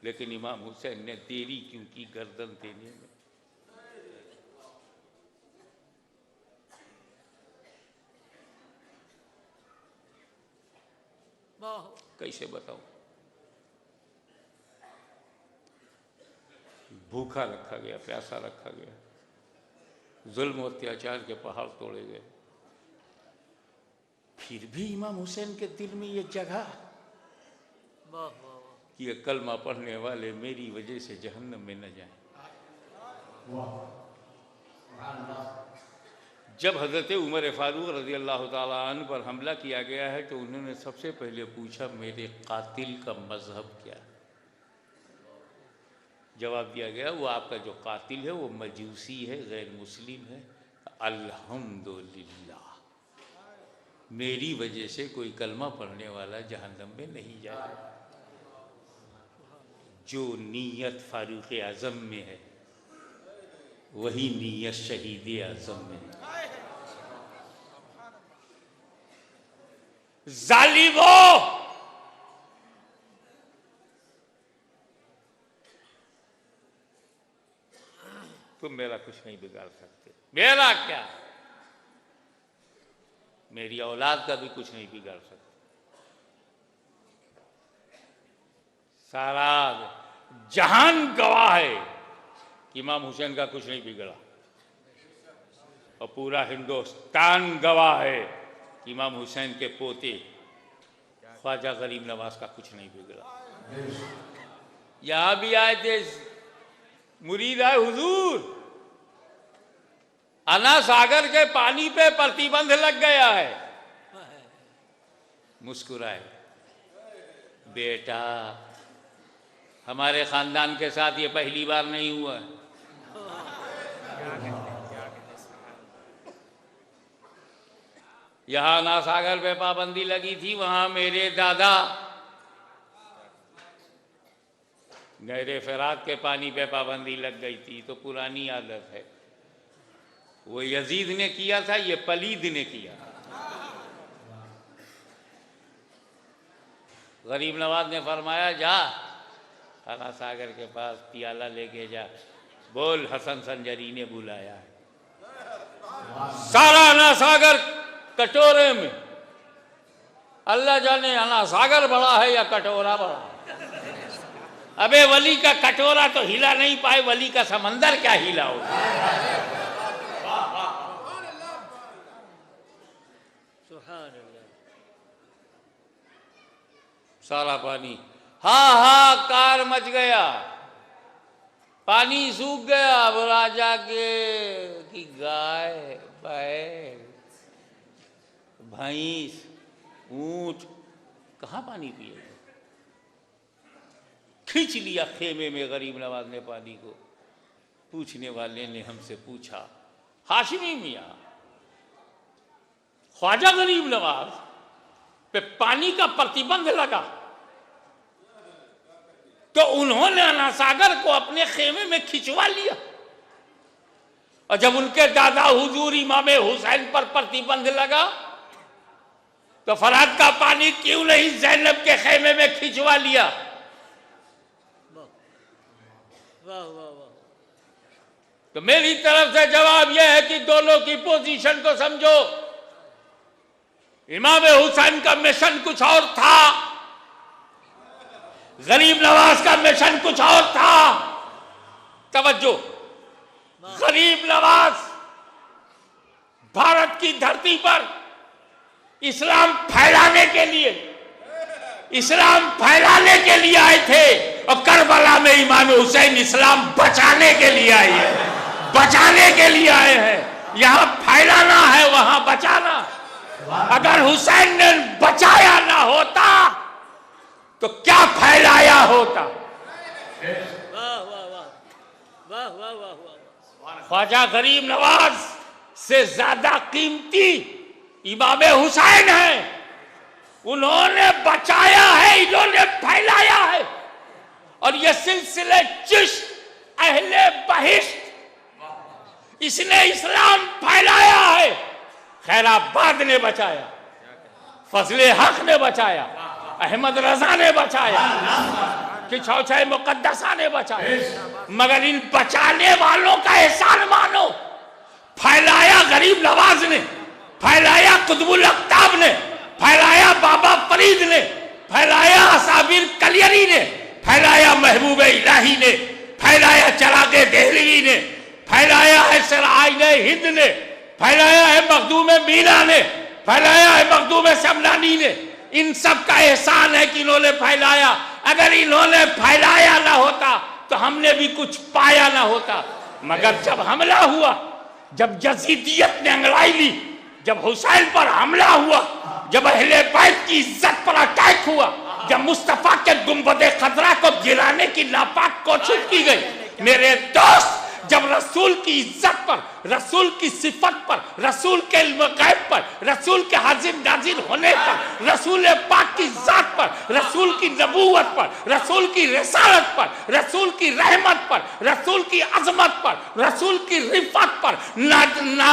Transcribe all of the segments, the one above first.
लेकिन इमाम हुसैन ने देरी क्यों की गर्दन देने में? कैसे बताऊं? भूखा रखा गया, प्यासा रखा गया, जुल्म और अत्याचार के पहाड़ तोड़े गए, फिर भी इमाम हुसैन के दिल में ये जगह कि ये कलमा पढ़ने वाले मेरी वजह से जहन्नम में न जाएं। जब हजरत उमर फारूक रजी अल्लाह ताला अन्हु पर हमला किया गया है तो उन्होंने सबसे पहले पूछा मेरे कातिल का मजहब क्या है? जवाब दिया गया वो आपका जो कातिल है वो मजूसी है, गैर मुस्लिम है। अल्हम्दुलिल्लाह, मेरी वजह से कोई कलमा पढ़ने वाला जहन्नम में नहीं जाएगा। जो नीयत फारूक आजम में है वही नीयत शहीद आजम में है। जालिमो, तुम मेरा कुछ नहीं बिगाड़ सकते। मेरा क्या, मेरी औलाद का भी कुछ नहीं बिगाड़ सकते। सारा जहान गवाह है कि इमाम हुसैन का कुछ नहीं बिगड़ा, और पूरा हिंदुस्तान गवाह है कि इमाम हुसैन के पोते ख्वाजा गरीब नवाज का कुछ नहीं बिगड़ा। यहां भी आए थे मुरीद है हुजूर, अना सागर के पानी पे प्रतिबंध लग गया है, मुस्कुराए। बेटा, हमारे खानदान के साथ ये पहली बार नहीं हुआ है। यहां अना सागर पे पाबंदी लगी थी, वहां मेरे दादा नहरे फरात के पानी पे पाबंदी लग गई थी। तो पुरानी आदत है, वो यजीद ने किया था, ये पलीद ने किया। गरीब नवाज ने फरमाया जा अना सागर के पास पियाला लेके जा, बोल हसन संजरी ने बुलाया है। सारा अना सागर कटोरे में, अल्लाह जाने अना सागर बड़ा है या कटोरा बड़ा है। अबे वली का कटोरा तो हिला नहीं पाए, वली का समंदर क्या हिला होगा। सारा पानी हाहाकार मच गया, पानी सूख गया। अब राजा की गाय, बैल, भैंस, ऊंट कहाँ पानी पिए? खींच लिया खेमे में गरीब नवाज ने पानी को। पूछने वाले ने हमसे पूछा, हाशिमी मियां, ख्वाजा गरीब नवाज पे पानी का प्रतिबंध लगा तो उन्होंने अना सागर को अपने खेमे में खिंचवा लिया, और जब उनके दादा हुजूर इमाम हुसैन पर प्रतिबंध लगा तो फरात का पानी क्यों नहीं ज़ैनब के खेमे में खिंचवा लिया? तो मेरी तरफ से जवाब यह है कि दोनों की पोजीशन को समझो। इमाम हुसैन का मिशन कुछ और था, गरीब नवाज का मिशन कुछ और था। तवज्जो, गरीब नवाज भारत की धरती पर इस्लाम फैलाने के लिए, इस्लाम फैलाने के लिए आए थे, और करबला में इमाम हुसैन इस्लाम बचाने के लिए आए हैं, बचाने के लिए आए हैं। यहां फैलाना है, वहां बचाना। अगर हुसैन ने बचाया ना होता तो क्या फैलाया होता? ख्वाजा गरीब नवाज से ज्यादा कीमती इमाम हुसैन है। उन्होंने बचाया है, इन्होंने फैलाया है, और ये सिलसिले चिश्त अहले बहिश्त, इसने इस्लाम फैलाया है। खैराबाद ने बचाया, फजले हक ने बचाया, अहमद रजा ने बचाया, कि शौचालय मुकद्दसा ने बचाया, मगर इन बचाने वालों का एहसान मानो। फैलाया गरीब नवाज ने, फैलाया कुतुबुल अख्ताब ने, फैलाया बाबा फरीद ने, फैलाया साबिर कलियरी ने, फैलाया महबूब इलाही ने, फैलाया चरागे देहलवी ने, फैलाया है सराय हिंद ने, फैलाया है मखदूम मीना ने, फैलाया है मखदूम शमनानी ने। इन सब का एहसान है कि इन्होंने फैलाया। अगर इन्होंने फैलाया ना होता तो हमने भी कुछ पाया ना होता। मगर जब हमला हुआ, जब यजीदियत ने अंगड़ाई ली, जब हुसैन पर हमला हुआ, जब अहले बैत की इज्जत पर अटैक हुआ, जब मुस्तफा के गुंबदे खतरा को गिराने की नापाक कोशिश की गई, मेरे दोस्त, जब रसूल की इज्जत पर, रसूल की सिफत पर, रसूल के इल्म गैब पर, रसूल के हाजिर नाजिर होने पर, रसूल पाक की जात पर, रसूल की नबूवत पर, रसूल की रिसालत पर, रसूल की रहमत पर, रसूल की अजमत पर, रसूल की रिफत पर ना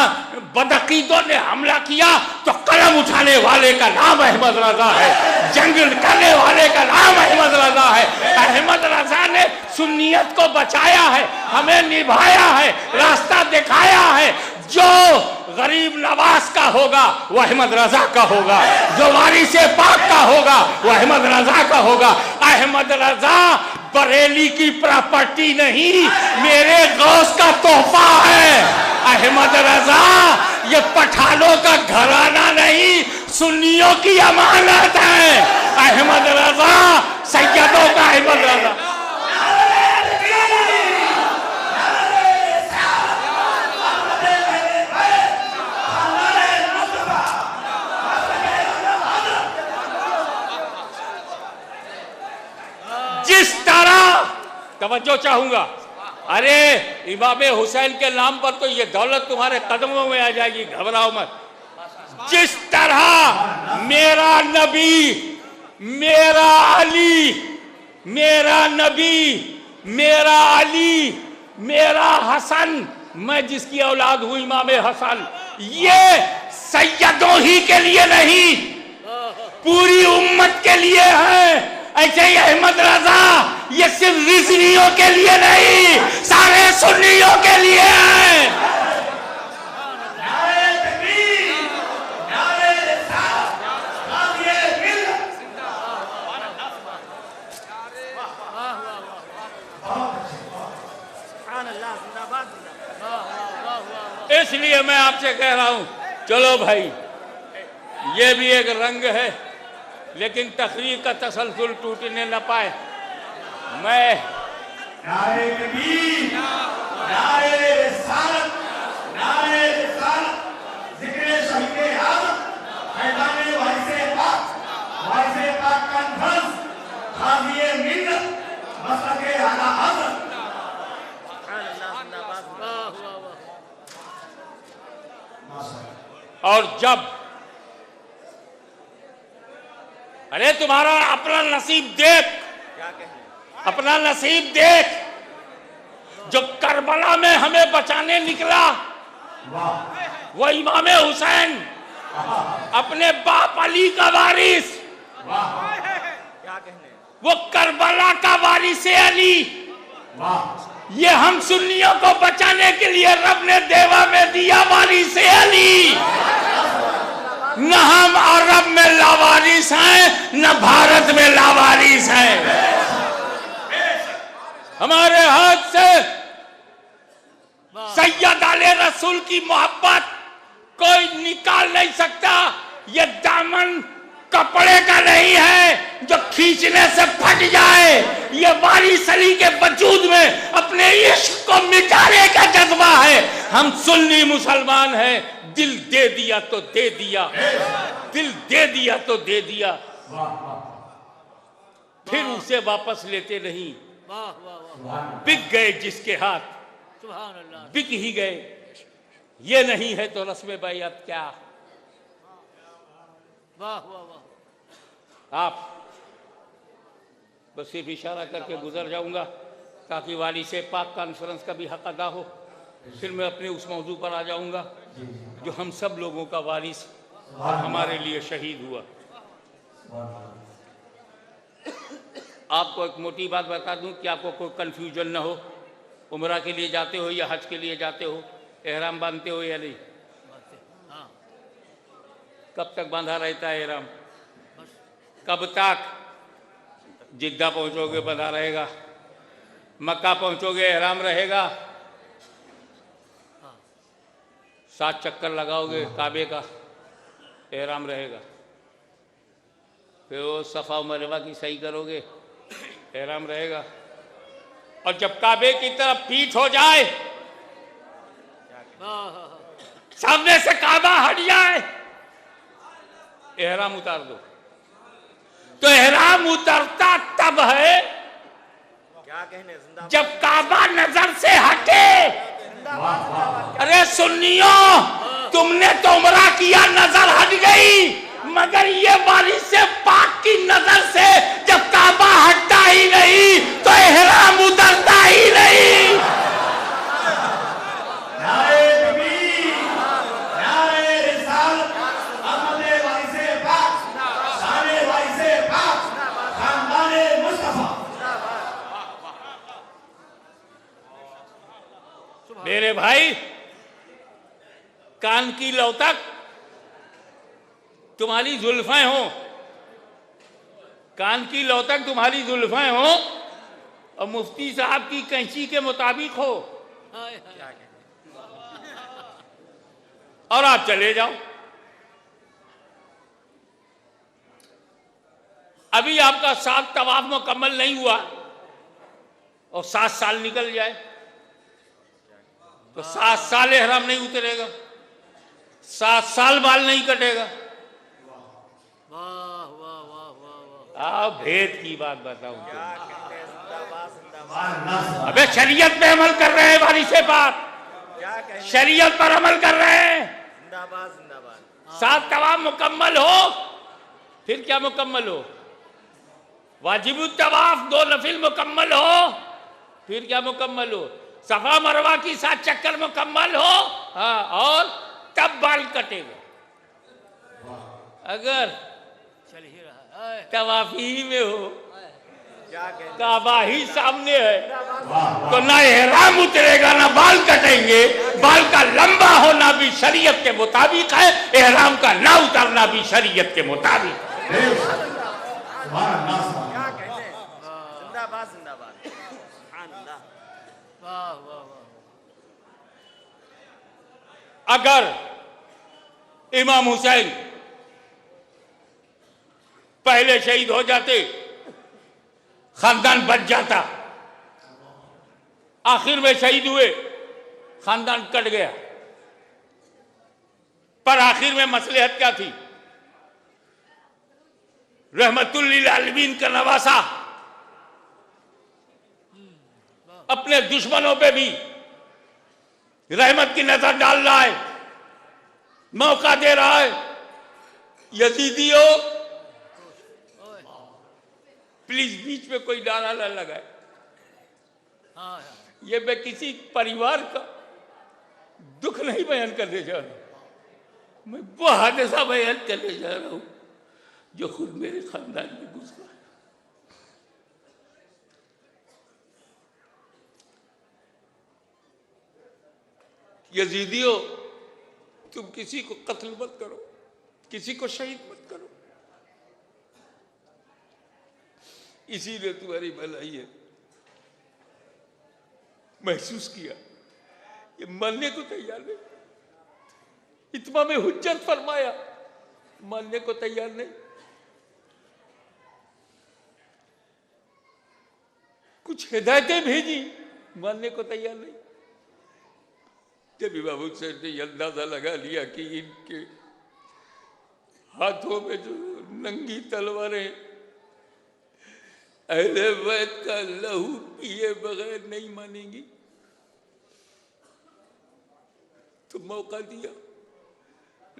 बदअकीदों ने हमला किया तो कलम उठाने वाले का नाम अहमद रजा है, जंग करने वाले का नाम अहमद रजा है। अहमद रजा ने सुन्नियत को बचाया है, हमें निभाया है, रास्ता दिखाया है। जो गरीब नवाज का होगा वो अहमद रजा का होगा, जो वारिसे पाक का होगा वो अहमद रजा का होगा। अहमद रजा बरेली की प्रॉपर्टी नहीं, मेरे गौस का तोहफा है। अहमद रजा ये पठानों का घराना नहीं, सुन्नियों की अमानत है। अहमद रजा सैयदों का अहमद रजा। जिस तरह तवज्जो चाहूंगा, अरे इमाम हुसैन के नाम पर तो ये दौलत तुम्हारे कदमों में आ जाएगी, घबराओ मत। जिस तरह मेरा नबी, मेरा अली, मेरा नबी, मेरा अली, मेरा हसन, मैं जिसकी औलाद हूं इमाम हसन, ये सैयदों ही के लिए नहीं पूरी उम्मत के लिए है। ऐसे ही अहमद रजा ये सिर्फ रिजवियों के लिए नहीं, सारे सुन्नियों के लिए है। इसलिए मैं आपसे कह रहा हूं, चलो भाई, ये भी एक रंग है, लेकिन तकरीर का तसलसल टूटने न पाए। मैं नारे तकबीर, नारे रिसालत, नारे रिसालत, जिक्र शहीदे आज़म, फैज़ाने वारिसे पाक कॉन्फ्रेंस, खाज़िए मिल्लत, मसलके आला हज़रत। और जब अरे तुम्हारा अपना नसीब देख, अपना नसीब देख, जो करबला में हमें बचाने निकला वो इमाम हुसैन, अपने बाप अली का वारिस, वो करबला का वारिस अली। ये हम सुन्नियों को बचाने के लिए रब ने देवा में दिया वारिस अली। न हम अरब में लावारिस हैं, न भारत में लावारिस हैं। हमारे हाथ से सैयद आले रसूल की मोहब्बत कोई निकाल नहीं सकता। ये दामन कपड़े का नहीं है जो खींचने से फट जाए। ये वारिस अली के वजूद में अपने इश्क को मिटाने का जज्बा है। हम सुन्नी मुसलमान हैं, दिल दे दिया तो दे दिया, दिल दे दिया तो दे दिया, फिर उसे वापस लेते नहीं। बिक गए जिसके हाथ, बिक ही गए। ये नहीं है तो रस्म बैअत क्या। आप बस सिर्फ इशारा करके गुजर जाऊंगा ताकि वारिसे पाक कॉन्फ्रेंस का भी हक अदा हो। फिर मैं अपने उस मौजू पर आ जाऊंगा जो हम सब लोगों का वारिस और हमारे लिए शहीद हुआ। आपको एक मोटी बात बता दूं कि आपको कोई कन्फ्यूजन ना हो। उम्रा के लिए जाते हो या हज के लिए जाते हो, एहराम बांधते हो या नहीं? हाँ, कब तक बांधा रहता है एहराम? कब तक? जिद्दा पहुंचोगे बंधा रहेगा, मक्का पहुंचोगे एहराम रहेगा, 7 चक्कर लगाओगे काबे का, एहराम रहेगा। फिर वो सफ़ा मरवा की सही करोगे, एहराम रहेगा। और जब काबे की तरफ पीठ हो जाए, सामने से काबा हट जाए, एहराम उतार दो। तो एहराम उतरता तब है क्या कहने, जब काबा नजर से हटे। अरे सुन्नियों, तुमने तो उम्रा किया, नजर हट गई, मगर ये बारिश से पाक की नजर से जब काबा हटता ही नहीं तो एहराम उतरता ही नहीं। नारे तकबीर, नारे रिसालत, अहमदे वारिसे पाक, शाने वारिसे पाक, खानदाने मुस्तफा। मेरे भाई, कान की लौ तक तुम्हारी जुल्फें हो, कान की लौ तक तुम्हारी जुल्फें हो और मुफ्ती साहब की कैंची के मुताबिक हो, और आप चले जाओ। अभी आपका 7 तवाफ मुकम्मल नहीं हुआ और 7 साल निकल जाए तो 7 साल एहराम नहीं उतरेगा, 7 साल बाल नहीं कटेगा। वाह वाह वाह वाह वाह, आप भेद की बात बताऊं तो, क्या कहने, जिंदाबाद जिंदाबाद, वाह अबे शरीयत पे अमल कर रहे हैं वारिसे पाक, क्या कहने, शरीयत पर अमल कर रहे हैं। जिंदाबाद जिंदाबाद। 7 तवाफ मुकम्मल हो, फिर क्या मुकम्मल हो? वाजिबुत तवाफ 2 नफिल मुकम्मल हो, फिर क्या मुकम्मल हो? सफा मरवा की 7 चक्कर मुकम्मल हो, हाँ, और तब बाल कटेगा। अगर चल ही रहा है, तवाफी में हो, क्या कहने, काबा ही सामने है, तो ना एहराम उतरेगा ना बाल कटेंगे। बाल का लंबा होना भी शरीयत के मुताबिक है, एहराम का ना उतारना भी शरीयत के मुताबिक है। क्या कहने, जिंदाबाद जिंदाबाद, अल्लाह, वाह वाह वाह। अगर इमाम हुसैन पहले शहीद हो जाते, खानदान बच जाता, आखिर में शहीद हुए, खानदान कट गया। पर आखिर में मसलहत क्या थी? रहमतुल लिल आलमीन का नवासा अपने दुश्मनों पे भी रहमत की नजर डाल रहा है, मौका दे रहा है। यजीदियों, प्लीज बीच में कोई नारा न लगाए। हाँ, ये मैं किसी परिवार का दुख नहीं बयान करने जा रहा हूं, मैं वो हादसा बयान करने जा रहा हूं जो खुद मेरे खानदान में गुजरा है। यजीदियों, तुम किसी को कत्ल मत करो, किसी को शहीद मत करो, इसीलिए तुम्हारी भलाई है। महसूस किया, ये मानने को तैयार नहीं, इत्मा में हुज्जत फरमाया, मानने को तैयार नहीं। कुछ हिदायतें भेजी, मानने को तैयार नहीं। जब इमाम हुसैन ने अंदाजा लगा लिया कि इनके हाथों में जो नंगी तलवारें अहले बैत का लहू पिए बगैर नहीं मानेंगी, तो मौका दिया,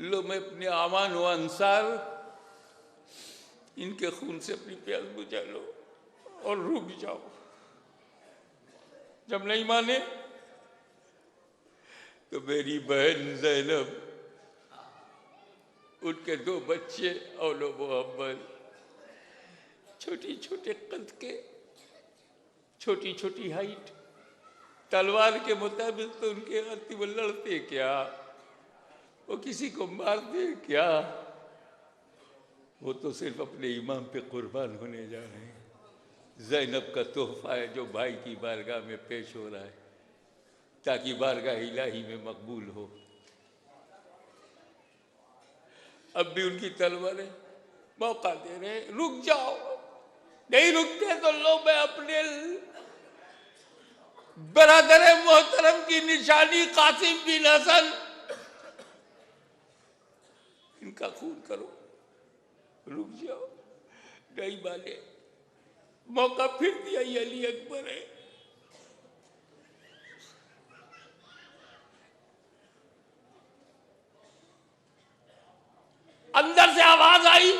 लो मैं अपने आवान व अंसार इनके खून से अपनी प्यास बुझा लो और रुक जाओ। जब नहीं माने तो मेरी बहन ज़ैनब, उनके 2 बच्चे औलो मोहम्मद, छोटी छोटे कद के, छोटी छोटी हाइट, तलवार के मुताबिक तो उनके हाथी वो लड़ते क्या, वो किसी को मारते क्या, वो तो सिर्फ अपने इमाम पे कुर्बान होने जा रहे हैं। ज़ैनब का तोहफा है जो भाई की बारगाह में पेश हो रहा है ताकि बारगाह इलाही में मकबूल हो। अब भी उनकी तलवारें मौका दे रहे हैं, रुक जाओ, नहीं रुकते तो लो मैं अपने बरादर मोहतरम की निशानी कासिम बिन हसन, इनका खून करो, रुक जाओ, नहीं माने, मौका फिर दिया, ये अली अकबर है। अंदर से आवाज आई,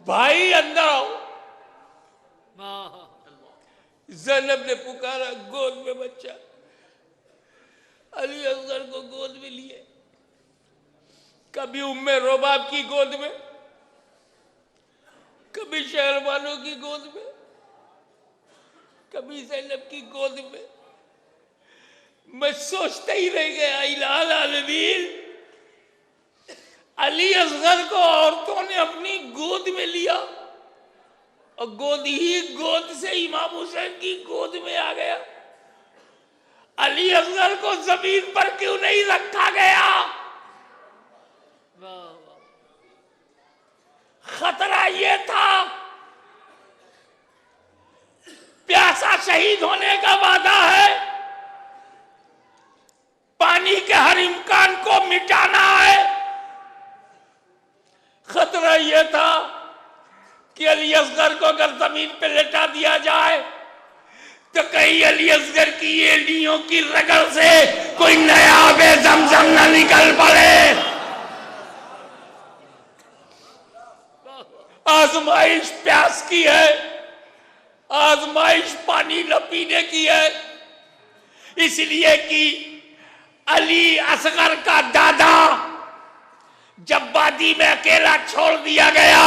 भाई अंदर आओ। ज़ैनब ने पुकारा, गोद में बच्चा, अली असगर को गोद में लिए, कभी उम्मे रोबाब की गोद में, कभी शहरवानों की गोद में, कभी ज़ैनब की गोद में। मैं सोचता ही रह गया, इलाल आलमीन, अली असगर को औरतों ने अपनी गोद में लिया और गोद से इमाम हुसैन की गोद में आ गया। अली असगर को जमीन पर क्यों नहीं रखा गया? खतरा ये था, प्यासा शहीद होने का वादा है, पानी के हर इम्कान को मिटाना है। खतरा यह था कि अली असगर को अगर जमीन पे लेटा दिया जाए तो कहीं अली असगर की एड़ियों की रगड़ से कोई नया आबे जमजम न निकल पड़े। आजमाइश प्यास की है, आजमाइश पानी न पीने की है, इसलिए कि अली असगर का दादा जब वादी में अकेला छोड़ दिया गया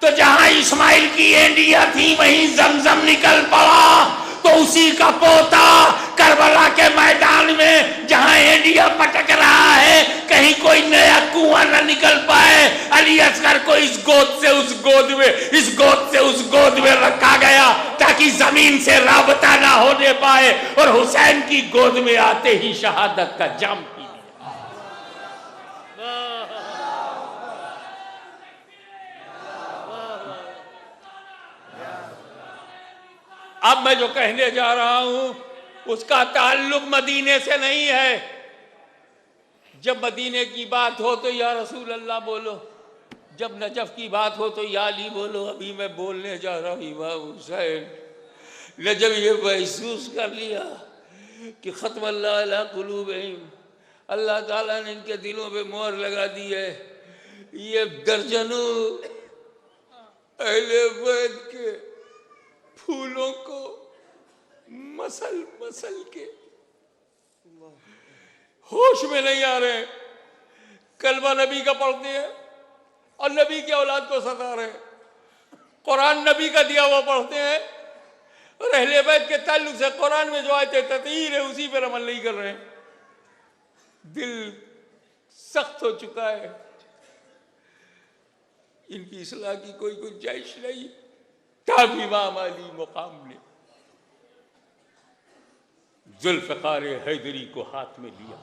तो जहां इस्माइल की एंडिया थी वहीं जमजम निकल पड़ा, तो उसी का पोता करबला के मैदान में जहां एंडिया पटक रहा है कहीं कोई नया कुआं न निकल पाए। अली असगर को इस गोद से उस गोद में, इस गोद से उस गोद में रखा गया ताकि जमीन से राबता ना होने पाए और हुसैन की गोद में आते ही शहादत का जाम पी लिया। अब मैं जो कहने जा रहा हूं उसका ताल्लुक मदीने से नहीं है। जब मदीने की बात हो तो या रसूल अल्लाह बोलो, जब नजफ की बात हो तो या अली बोलो। अभी मैं बोलने जा रहा हूं इमाम हुसैन ने जब ये महसूस कर लिया कि खत्म अल्लाह अला कुलूबिहिम, अल्लाह ताला ने इनके दिलों पे मोहर लगा दी है, ये दर्जनों अहले बैत के फूलों को मसल मसल के होश में नहीं आ रहे, कलमा नबी का पढ़ते हैं और नबी की औलाद को सता रहे, कुरान नबी का दिया हुआ पढ़ते हैं और अहले बैत के ताल्लुक से कुरान में जो आयतें ततीर है उसी पर अमल नहीं कर रहे हैं। दिल सख्त हो चुका है, इनकी इस्लाह की कोई गुंजाइश नहीं। तब इमाम अली मुकाम ने जुल्फ़िकार हैदरी को हाथ में लिया,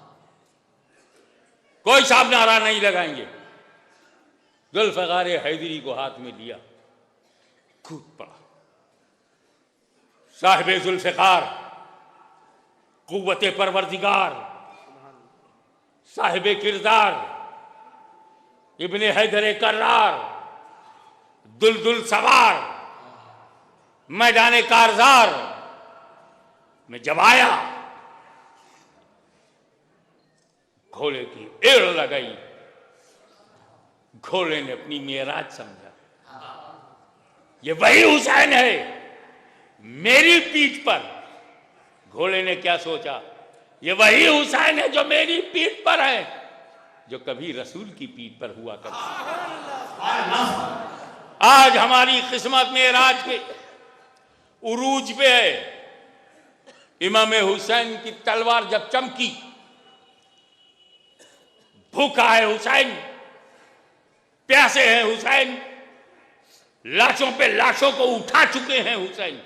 कोई साहब नारा नहीं लगाएंगे, जुल्फ़िकार हैदरी को हाथ में लिया, कूद पड़ा। साहिब जुल्फ़िकार, कुव्वते परवरदिगार, साहिब किरदार, इब्ने हैदर कर्रार, दुलदुल सवार, मैदान कारजार में जब आया, घोड़े की एड़ लगाई, घोड़े ने अपनी मेराज समझा, ये वही हुसैन है मेरी पीठ पर। घोड़े ने क्या सोचा, ये वही हुसैन है जो मेरी पीठ पर है, जो कभी रसूल की पीठ पर हुआ करता। आज हमारी किस्मत में राज के उरूज पे है। इमाम हुसैन की तलवार जब चमकी, भूखा है हुसैन, प्यासे हैं हुसैन, लाशों पे लाशों को उठा चुके हैं हुसैन,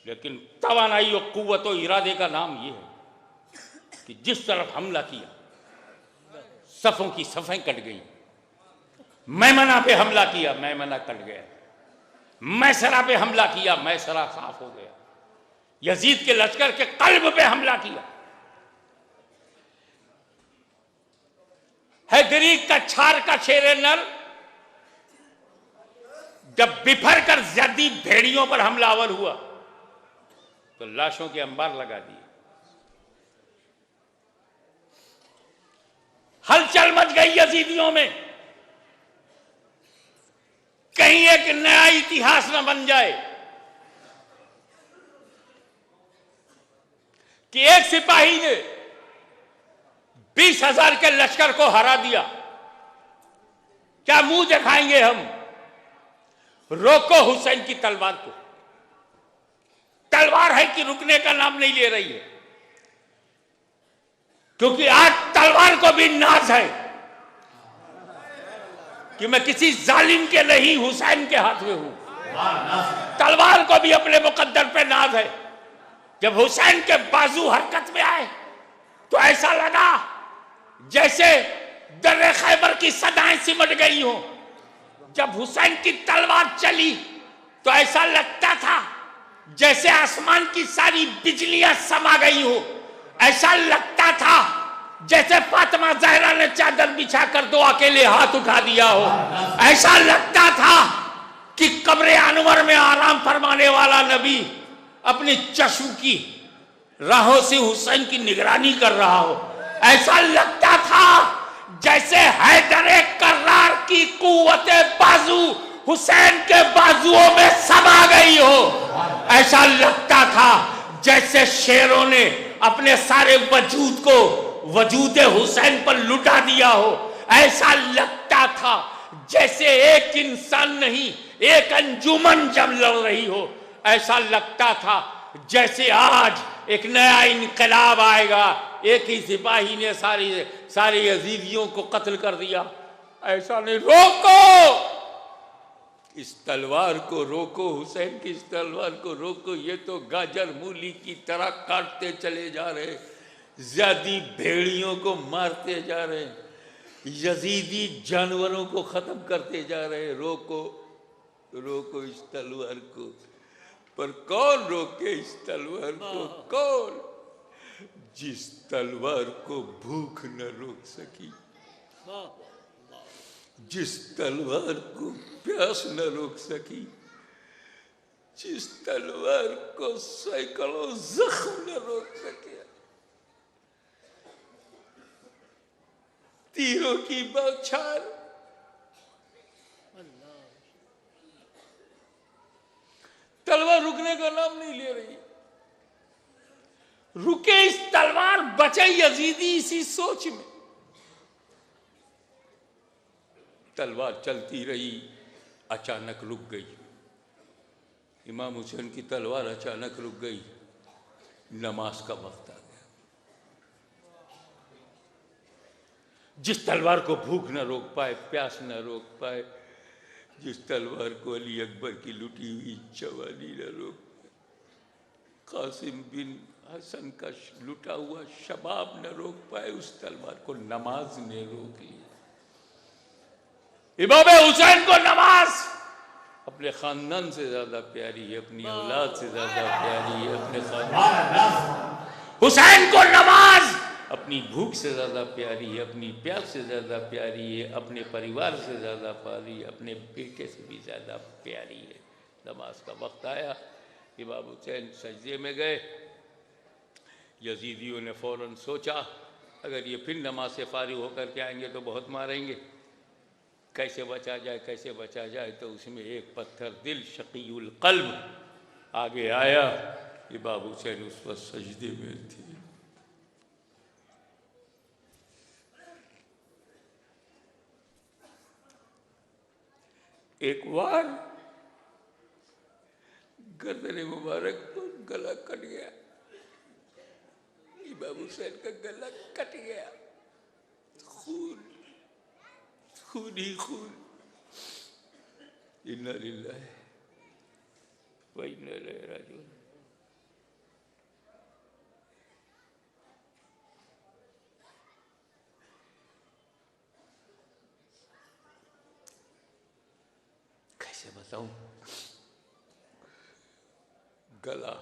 लेकिन तवानाई और कुव्वत और इरादे का नाम यह है कि जिस तरफ हमला किया सफों की सफें कट गई। मैमना पे हमला किया, मैमना कट गया। मैसरा पे हमला किया, मैसरा साफ हो गया। यजीद के लश्कर के कल्ब पे हमला किया। हैदरी का छार का शेरे नर जब बिफर कर जदी भेड़ियों पर हमलावर हुआ तो लाशों के अंबार लगा दिए। हलचल मच गई यजीदियों में, कहीं एक नया इतिहास न बन जाए कि एक सिपाही ने 20,000 के लश्कर को हरा दिया। क्या मुंह दिखाएंगे हम? रोको हुसैन की तलवार को। तलवार है कि रुकने का नाम नहीं ले रही है, क्योंकि आज तलवार को भी नाज है कि मैं किसी जालिम के नहीं, हुसैन के हाथ में हूं। तलवार को भी अपने मुकद्दर पे नाज है। जब हुसैन के बाजू हरकत में आए तो ऐसा लगा जैसे दर्रे खैबर की सदाएं सिमट गई हो। जब हुसैन की तलवार चली तो ऐसा लगता था जैसे आसमान की सारी बिजलियां समा गई हो। ऐसा लगता था जैसे फातिमा ज़हरा ने चादर बिछाकर 2 अकेले हाथ उठा दिया हो। ऐसा लगता था कि कब्र अनवर में आराम फरमाने वाला नबी अपनी चश्म की राहों से हुसैन की निगरानी कर रहा हो। ऐसा लगता था जैसे हैदर कर्रार की कुव्वते बाजू हुसैन के बाजुओं में समा गई हो। ऐसा लगता था जैसे शेरों ने अपने सारे वजूद को वजूद हुसैन पर लुटा दिया हो। ऐसा लगता था जैसे एक इंसान नहीं, एक अंजुमन जब लड़ रही हो। ऐसा लगता था जैसे आज एक नया इनकलाब आएगा, एक ही सिपाही ने सारी यजीदियों को कत्ल कर दिया। ऐसा नहीं। रोको इस तलवार को, रोको हुसैन की इस तलवार को रोको। ये तो गाजर मूली की तरह काटते चले जा रहे, ज़्यादी भेड़ियों को मारते जा रहे, यजीदी जानवरों को खत्म करते जा रहे। रोको, रोको इस तलवार को। पर कौन रोके इस तलवार को? कौन? जिस तलवार को भूख न रोक सकी, जिस तलवार को प्यास न रोक सकी, जिस तलवार को सैकड़ों जख्म न रोक सके। तीरों की बौछार, तलवार रुकने का नाम नहीं ले रही। रुके इस तलवार, बचे यजीदी इसी सोच में। तलवार चलती रही, अचानक रुक गई। इमाम हुसैन की तलवार अचानक रुक गई। नमाज का वक्त आ गया। जिस तलवार को भूख न रोक पाए, प्यास न रोक पाए, जिस तलवार को अली अकबर की लुटी हुई जवानी न रोक, कासिम बिन हसन का लुटा हुआ शबाब न रोक पाए, उस तलवार को नमाज ने रोक लिया। इमाम हुसैन को नमाज अपने खानदान से ज्यादा प्यारी है, अपनी औलाद से ज्यादा प्यारी है। अपने खानदान हुसैन को नमाज अपनी भूख से ज्यादा प्यारी है, अपनी प्यास से ज्यादा प्यारी है, अपने परिवार से ज्यादा प्यारी है, अपने बेटे से भी ज्यादा प्यारी है। नमाज का वक्त आया, इमाम हुसैन सजदे में गए। यजीदियों ने फौरन सोचा अगर ये फिर नमाज से फारिग होकर के आएंगे तो बहुत मारेंगे, कैसे बचा जाए, कैसे बचा जाए। तो उसमें एक पत्थर दिल शकीउल कल्ब आगे आया। इमाम हुसैन उस वक्त सजदे में थे। एक बार गर्दन मुबारक पर गला कट गया, इमाम हुसैन का गला कट गया, खून खून ही खून। इन्ना लिल्लाहि व इन्ना इलैहि राजिऊन। कैसे बताऊं, गला,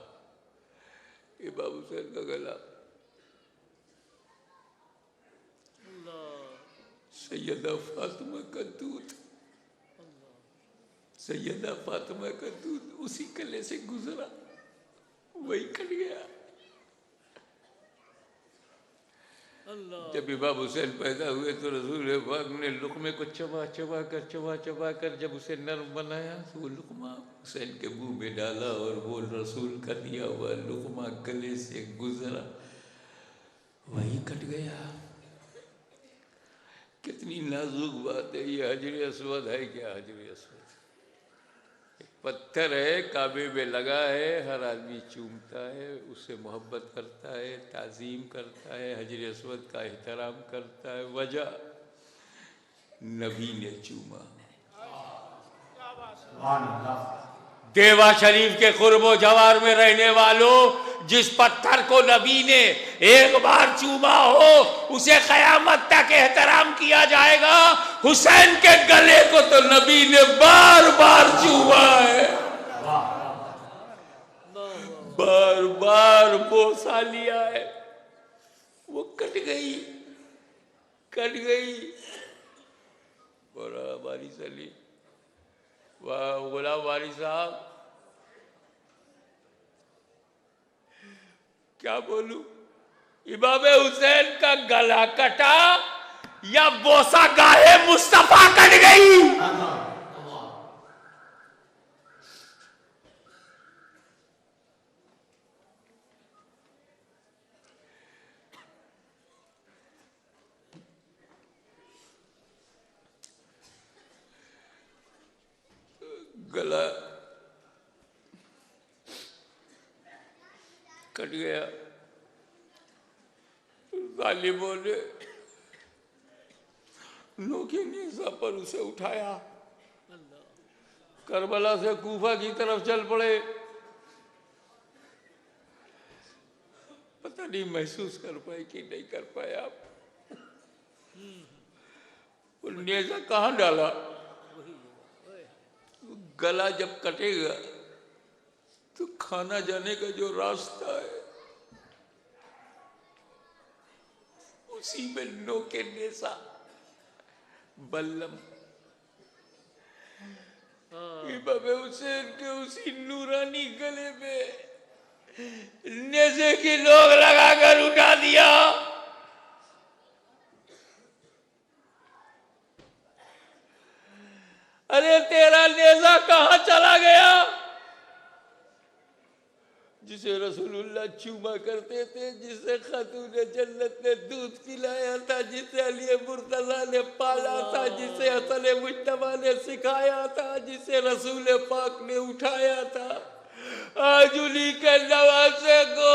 इमाम हुसैन का गला, सैयदा फातिमा का दूध, सैयदा फातिमा का दूध उसी गले से गुजरा, वही कट गया। जब इमाम हुसैन पैदा हुए तो रसूल पाक ने लुक़मे को चबा चबा कर जब उसे नरम बनाया तो वो लुक़मा हुसैन के मुंह में डाला और वो रसूल का दिया हुआ लुक़मा गले से गुजरा, वही कट गया। कितनी नाजुक बात है ये। हजर अस्वद है क्या? हजर अस्वद एक पत्थर है, काबे में लगा है, हर आदमी चूमता है, उससे मोहब्बत करता है, ताज़ीम करता है, हजर अस्वद का एहतराम करता है। वजह नबी ने चूमा। देवा शरीफ के कुर्बो जवार में रहने वालों, जिस पत्थर को नबी ने एक बार चूमा हो उसे कयामत तक एहतराम किया जाएगा। हुसैन के गले को तो नबी ने बार बार चूमा है, बार बार बोसा लिया है, वो कट गई। बोला वारी सली, वाह गुलाम वाली साहब, क्या बोलूं, इमाम हुसैन का गला कटा या बोसा गाहे मुस्तफा कट गई। गला कट गया। जालिमों ने नोके नेज़ा पर उसे उठाया, करबला से कूफा की तरफ चल पड़े। पता नहीं महसूस कर पाए कि नहीं कर पाए आप। वो नेज़ा कहाँ डाला? गला जब कटेगा तो खाना जाने का जो रास्ता है उसी में नोके नेज़ा बल्लम। इमाम हुसैन के उसी नूरानी गले में नेज़े की नोक लगाकर उठा दिया। अरे तेरा नेज़ा कहाँ चला गया जिसे रसूलुल्लाह चूमा करते थे, जिसे खातूने जन्नत ने दूध पिलाया था, जिसे अली मुर्तज़ा ने पाला था, जिसे हसन मुज्तबा ने सिखाया था, जिसे रसूल पाक ने उठाया था। आज उन्हीं के नवासे को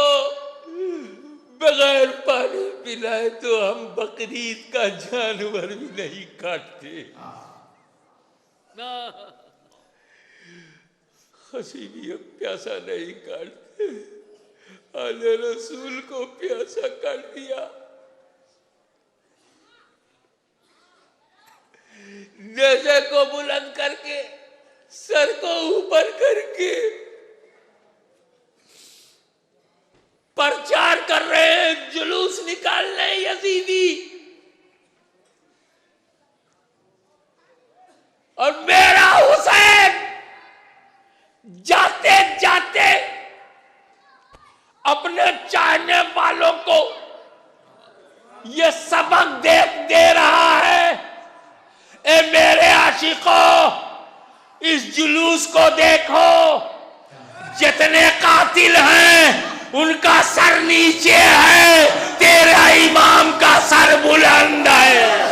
बगैर पानी पिलाए तो हम बकरीद का जानवर भी नहीं काटते। हसीनी प्यासा नहीं काटते, आले रसूल को प्यासा काट दिया। नेज़े को बुलंद करके, सर को ऊपर करके प्रचार कर रहे हैं, जुलूस निकाल रहे हैं यजीदी। और मेरा हुसैन जाते जाते अपने चाहने वालों को ये सबक दे रहा है, ए मेरे आशिकों, इस जुलूस को देखो, जितने कातिल हैं उनका सर नीचे है, तेरा इमाम का सर बुलंद है।